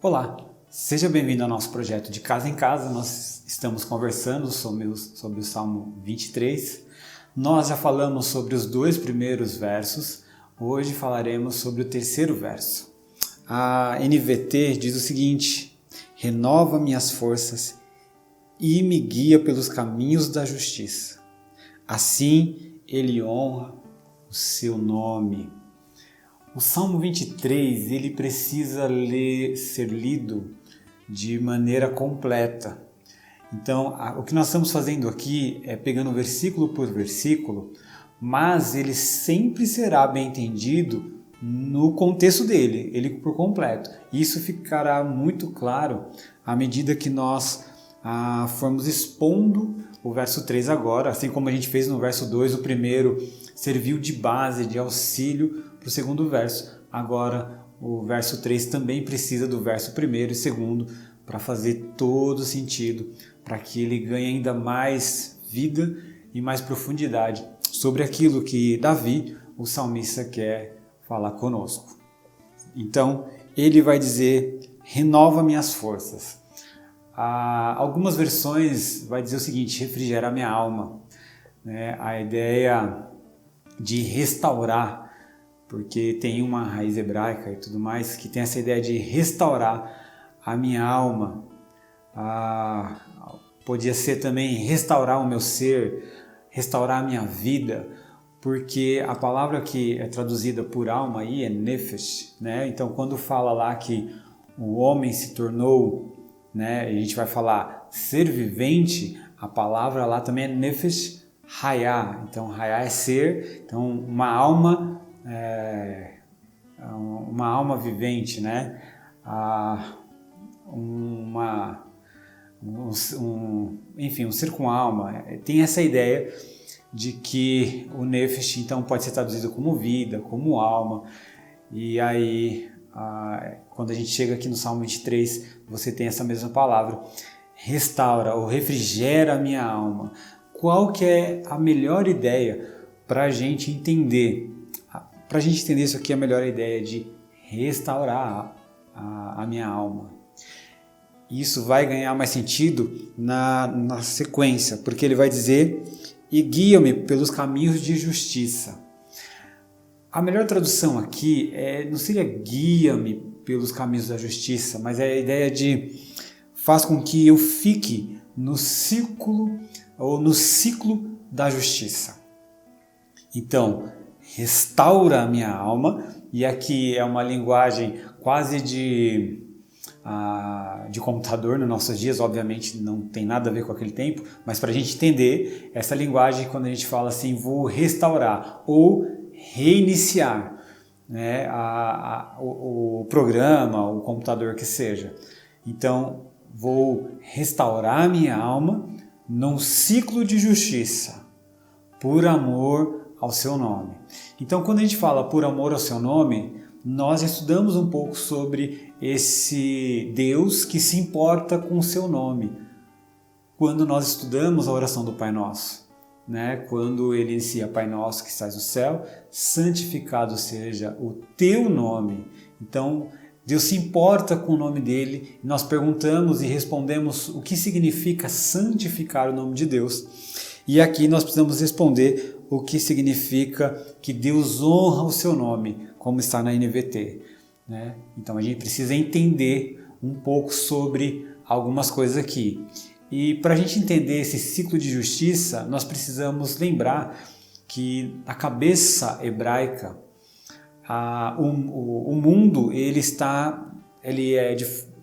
Olá, seja bem-vindo ao nosso projeto de Casa em Casa. Nós estamos conversando sobre o Salmo 23. Nós já falamos sobre os 2 primeiros versos, hoje falaremos sobre o 3º verso. A NVT diz o seguinte: renova minhas forças e me guia pelos caminhos da justiça. Assim ele honra o seu nome. O Salmo 23, ele precisa ser lido de maneira completa. Então, o que nós estamos fazendo aqui é pegando versículo por versículo, mas ele sempre será bem entendido no contexto dele, ele por completo. Isso ficará muito claro à medida que nós formos expondo o verso 3 agora, assim como a gente fez no verso 2, o primeiro serviu de base, de auxílio para o segundo verso. Agora o verso 3 também precisa do verso 1 e 2 para fazer todo sentido, para que ele ganhe ainda mais vida e mais profundidade sobre aquilo que Davi, o salmista, quer falar conosco. Então ele vai dizer: renova minhas forças. Algumas versões vai dizer o seguinte: refrigera minha alma. A ideia de restaurar, porque tem uma raiz hebraica e tudo mais, que tem essa ideia de restaurar a minha alma. Podia ser também restaurar o meu ser, restaurar a minha vida, porque a palavra que é traduzida por alma aí é nefesh, né? Então quando fala lá que o homem se tornou, a gente vai falar ser vivente, a palavra lá também é nefesh hayah. Então hayah é ser, então uma alma vivente, né? Enfim, um ser com alma. Tem essa ideia de que o nefesh então pode ser traduzido como vida, como alma. E aí quando a gente chega aqui no Salmo 23, você tem essa mesma palavra: restaura ou refrigera a minha alma. Qual que é a melhor ideia para a gente entender? Para a gente entender isso aqui, a melhor ideia de restaurar a minha alma. Isso vai ganhar mais sentido na sequência, porque ele vai dizer: e guia-me pelos caminhos de justiça. A melhor tradução aqui não seria guia-me pelos caminhos da justiça, mas é a ideia de faz com que eu fique no ciclo da justiça. Então, restaura a minha alma, e aqui é uma linguagem quase de computador nos nossos dias, obviamente não tem nada a ver com aquele tempo, mas para a gente entender essa linguagem, quando a gente fala assim, vou restaurar ou reiniciar, né, o programa, o computador que seja. Então, vou restaurar a minha alma num ciclo de justiça, por amor ao seu nome. Então, quando a gente fala por amor ao seu nome, nós estudamos um pouco sobre esse Deus que se importa com o seu nome. Quando nós estudamos a oração do Pai Nosso, quando ele inicia: Pai Nosso que estás no céu, santificado seja o teu nome. Então, Deus se importa com o nome dele. Nós perguntamos e respondemos o que significa santificar o nome de Deus. E aqui nós precisamos responder o que significa que Deus honra o seu nome, como está na NVT. Então a gente precisa entender um pouco sobre algumas coisas aqui. E para a gente entender esse ciclo de justiça, nós precisamos lembrar que a cabeça hebraica, o mundo,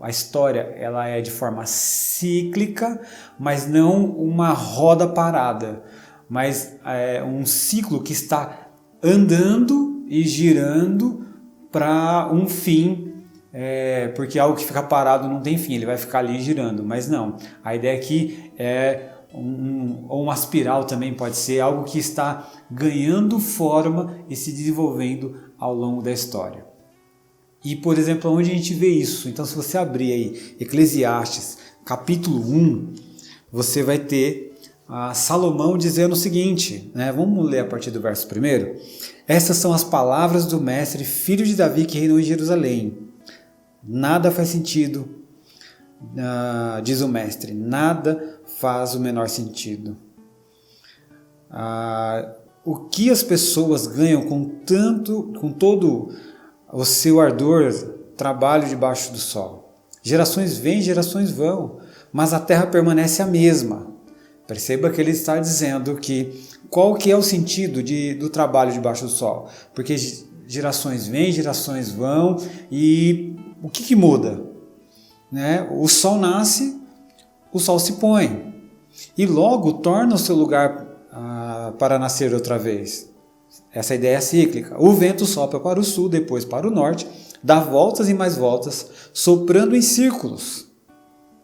a história ela é de forma cíclica, mas não uma roda parada, mas é um ciclo que está andando e girando para um fim. Porque algo que fica parado não tem fim, ele vai ficar ali girando, mas não. A ideia aqui é uma espiral, também pode ser algo que está ganhando forma e se desenvolvendo ao longo da história. E, por exemplo, onde a gente vê isso? Então, se você abrir aí Eclesiastes, capítulo 1, você vai ter Salomão dizendo o seguinte, vamos ler a partir do verso 1. Essas são as palavras do mestre, filho de Davi, que reinou em Jerusalém. Nada faz sentido, diz o mestre, nada faz o menor sentido. O que as pessoas ganham com todo o seu ardor, trabalho debaixo do sol? Gerações vêm, gerações vão, mas a terra permanece a mesma. Perceba que ele está dizendo que qual que é o sentido do trabalho debaixo do sol? Porque gerações vêm, gerações vão, e o que muda? Né? O sol nasce, o sol se põe, e logo torna o seu lugar para nascer outra vez. Essa ideia é cíclica. O vento sopra para o sul, depois para o norte, dá voltas e mais voltas, soprando em círculos.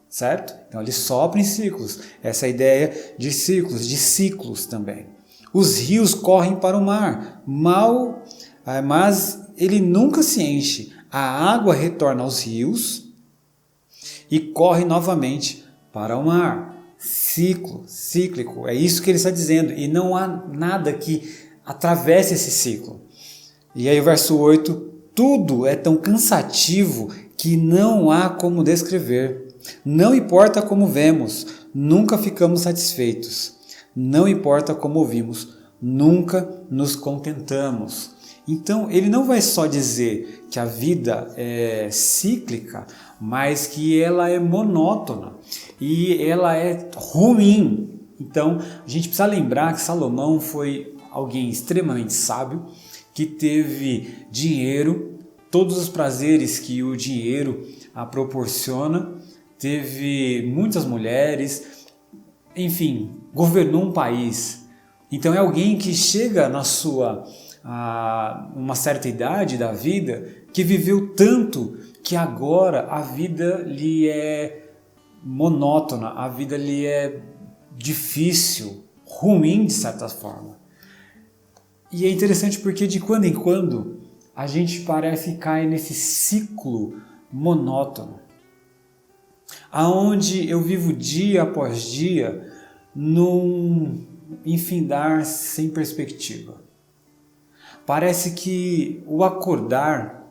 Certo? Então ele sopra em círculos. Essa ideia de círculos, de ciclos também. Os rios correm para o mar, mas ele nunca se enche. A água retorna aos rios e corre novamente para o mar. Cíclico. É isso que ele está dizendo. E não há nada que atravesse esse ciclo. E aí o verso 8, tudo é tão cansativo que não há como descrever. Não importa como vemos, nunca ficamos satisfeitos. Não importa como ouvimos, nunca nos contentamos. Então, ele não vai só dizer que a vida é cíclica, mas que ela é monótona e ela é ruim. Então, a gente precisa lembrar que Salomão foi alguém extremamente sábio, que teve dinheiro, todos os prazeres que o dinheiro proporciona, teve muitas mulheres, enfim, governou um país. Então é alguém que chega na uma certa idade da vida, que viveu tanto que agora a vida lhe é monótona, a vida lhe é difícil, ruim de certa forma. E é interessante porque de quando em quando a gente parece cair nesse ciclo monótono, aonde eu vivo dia após dia num infindar sem perspectiva. Parece que o acordar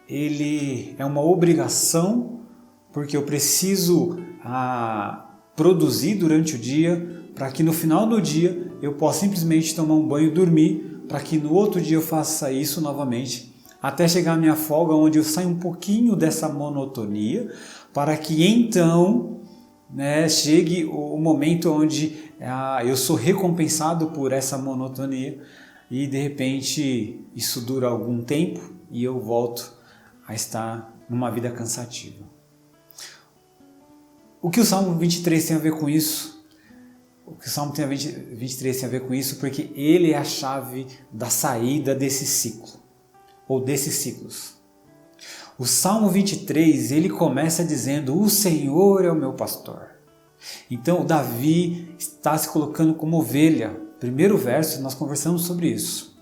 ele é uma obrigação, porque eu preciso produzir durante o dia, para que no final do dia eu possa simplesmente tomar um banho e dormir, para que no outro dia eu faça isso novamente, até chegar à minha folga, onde eu saio um pouquinho dessa monotonia, para que então chegue o momento onde eu sou recompensado por essa monotonia, e de repente isso dura algum tempo e eu volto a estar numa vida cansativa. O que o Salmo 23 tem a ver com isso? O que o Salmo 23 tem a ver com isso? Porque ele é a chave da saída desse ciclo, ou desses ciclos. O Salmo 23, ele começa dizendo: o Senhor é o meu pastor. Então Davi está se colocando como ovelha. Primeiro verso, nós conversamos sobre isso.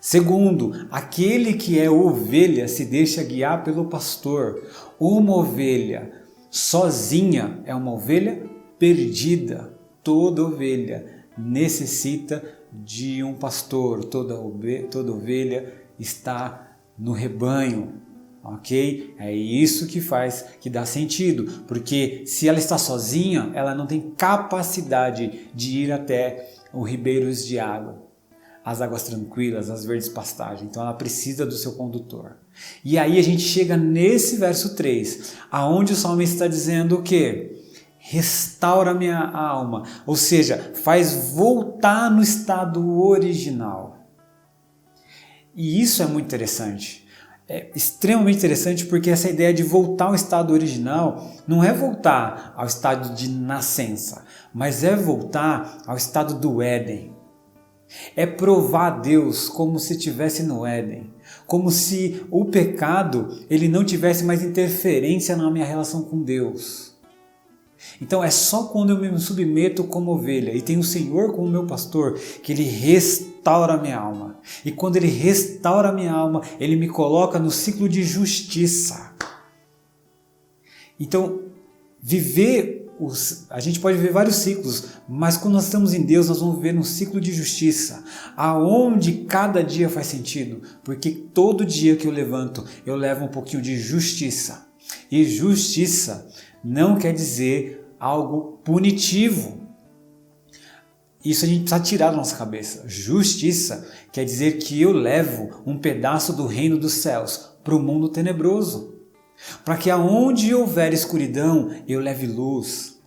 Segundo, aquele que é ovelha se deixa guiar pelo pastor. Uma ovelha sozinha é uma ovelha perdida. Toda ovelha necessita de um pastor. Toda ovelha está no rebanho. Ok? É isso que dá sentido, porque se ela está sozinha, ela não tem capacidade de ir até os ribeiros de água, as águas tranquilas, as verdes pastagens. Então ela precisa do seu condutor. E aí a gente chega nesse verso 3, aonde o salmista está dizendo o quê? Restaura minha alma, ou seja, faz voltar no estado original. E isso é muito interessante. É extremamente interessante, porque essa ideia de voltar ao estado original não é voltar ao estado de nascença, mas é voltar ao estado do Éden. É provar a Deus como se estivesse no Éden, como se o pecado ele não tivesse mais interferência na minha relação com Deus. Então é só quando eu me submeto como ovelha e tenho o Senhor como meu pastor que Ele restaura a minha alma. E quando Ele restaura a minha alma, Ele me coloca no ciclo de justiça. Então, viver a gente pode ver vários ciclos, mas quando nós estamos em Deus, nós vamos viver um ciclo de justiça, aonde cada dia faz sentido, porque todo dia que eu levanto, eu levo um pouquinho de justiça. E justiça não quer dizer algo punitivo. Isso a gente precisa tirar da nossa cabeça. Justiça quer dizer que eu levo um pedaço do reino dos céus para o mundo tenebroso. Para que aonde houver escuridão, eu leve luz.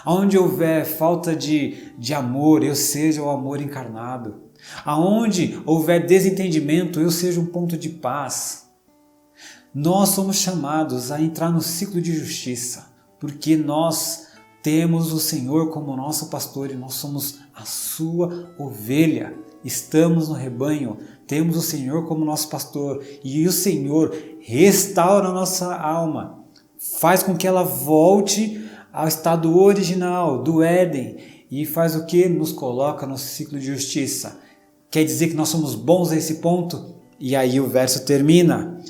Aonde houver falta de amor, eu seja o amor encarnado. Aonde houver desentendimento, eu seja um ponto de paz. Nós somos chamados a entrar no ciclo de justiça, porque nós temos o Senhor como nosso pastor e nós somos a sua ovelha. Estamos no rebanho, temos o Senhor como nosso pastor e o Senhor restaura a nossa alma, faz com que ela volte ao estado original do Éden e faz o que? Nos coloca no ciclo de justiça. Quer dizer que nós somos bons a esse ponto? E aí o verso termina.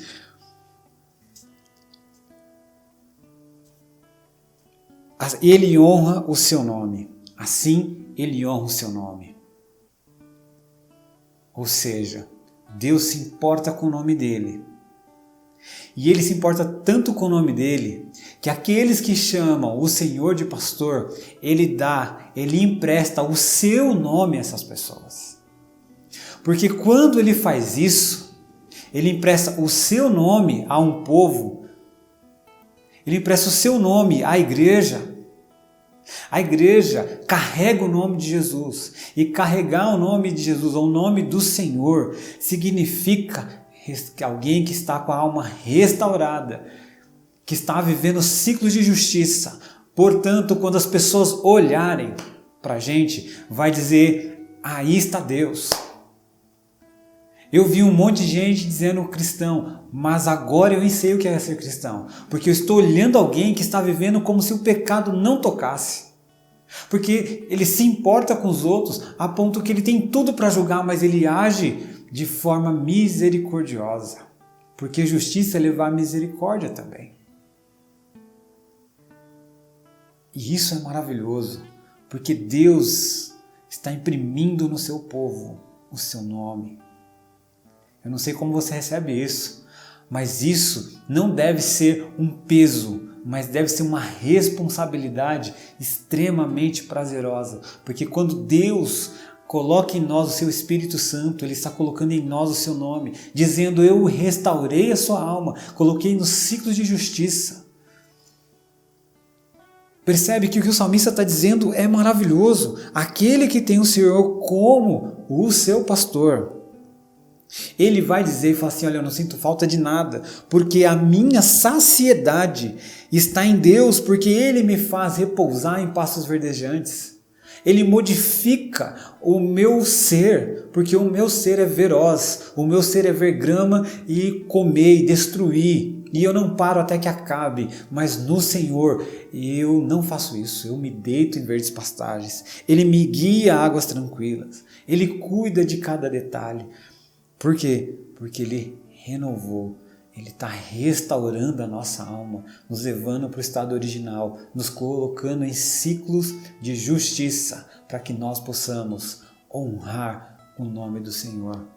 Ele honra o seu nome. Assim, ele honra o seu nome. Ou seja, Deus se importa com o nome dele. E ele se importa tanto com o nome dele, que aqueles que chamam o Senhor de pastor, ele empresta o seu nome a essas pessoas. Porque quando ele faz isso, ele empresta o seu nome a um povo, ele empresta o seu nome à igreja. A igreja carrega o nome de Jesus. E carregar o nome de Jesus, ou o nome do Senhor, significa que alguém que está com a alma restaurada, que está vivendo ciclos de justiça. Portanto, quando as pessoas olharem para a gente, vai dizer, aí está Deus. Eu vi um monte de gente dizendo cristão, mas agora eu nem sei o que é ser cristão, porque eu estou olhando alguém que está vivendo como se o pecado não tocasse, porque ele se importa com os outros a ponto que ele tem tudo para julgar, mas ele age de forma misericordiosa, porque justiça é levar misericórdia também. E isso é maravilhoso, porque Deus está imprimindo no seu povo o seu nome. Eu não sei como você recebe isso, mas isso não deve ser um peso, mas deve ser uma responsabilidade extremamente prazerosa. Porque quando Deus coloca em nós o seu Espírito Santo, Ele está colocando em nós o seu nome, dizendo, eu restaurei a sua alma, coloquei nos ciclos de justiça. Percebe que o que o salmista está dizendo é maravilhoso. Aquele que tem o Senhor como o seu pastor, ele vai dizer e falar assim, olha, eu não sinto falta de nada, porque a minha saciedade está em Deus, porque Ele me faz repousar em pastos verdejantes. Ele modifica o meu ser, porque o meu ser é feroz, o meu ser é ver grama e comer e destruir, e eu não paro até que acabe, mas no Senhor eu não faço isso, eu me deito em verdes pastagens, Ele me guia a águas tranquilas, Ele cuida de cada detalhe. Por quê? Porque Ele renovou, Ele está restaurando a nossa alma, nos levando para o estado original, nos colocando em ciclos de justiça, para que nós possamos honrar o nome do Senhor.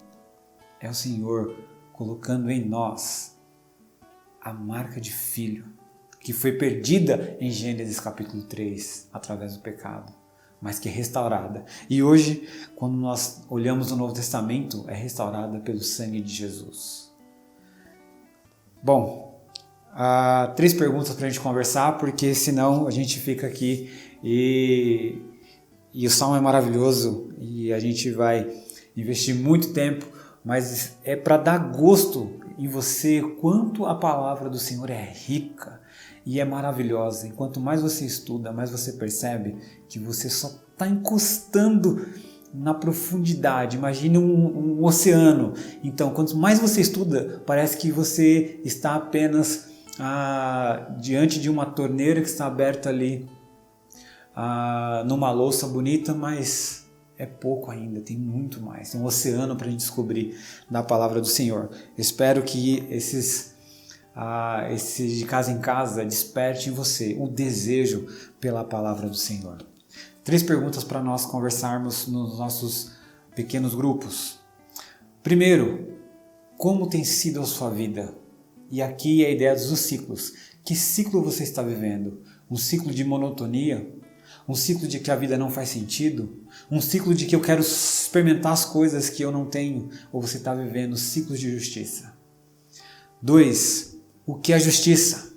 É o Senhor colocando em nós a marca de filho, que foi perdida em Gênesis capítulo 3, através do pecado, mas que é restaurada. E hoje, quando nós olhamos o Novo Testamento, é restaurada pelo sangue de Jesus. Bom, 3 perguntas para a gente conversar, porque senão a gente fica aqui e o Salmo é maravilhoso e a gente vai investir muito tempo, mas é para dar gosto em você quanto a palavra do Senhor é rica e é maravilhosa. E quanto mais você estuda, mais você percebe que você só está encostando na profundidade. Imagine um oceano. Então, quanto mais você estuda, parece que você está apenas diante de uma torneira que está aberta ali numa louça bonita, mas é pouco ainda, tem muito mais. Tem um oceano para a gente descobrir da palavra do Senhor. Espero que esses esse de casa em casa desperte em você o desejo pela palavra do Senhor. 3 perguntas para nós conversarmos nos nossos pequenos grupos. Primeiro, como tem sido a sua vida? E aqui é a ideia dos ciclos. Que ciclo você está vivendo? Um ciclo de monotonia? Um ciclo de que a vida não faz sentido? Um ciclo de que eu quero experimentar as coisas que eu não tenho? Ou você está vivendo ciclos de justiça? 2. O que é justiça?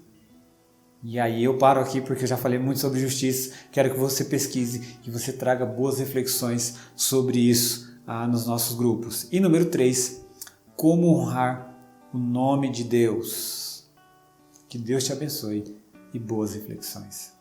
E aí eu paro aqui porque eu já falei muito sobre justiça. Quero que você pesquise, que você traga boas reflexões sobre isso nos nossos grupos. E número 3. Como honrar o nome de Deus. Que Deus te abençoe e boas reflexões.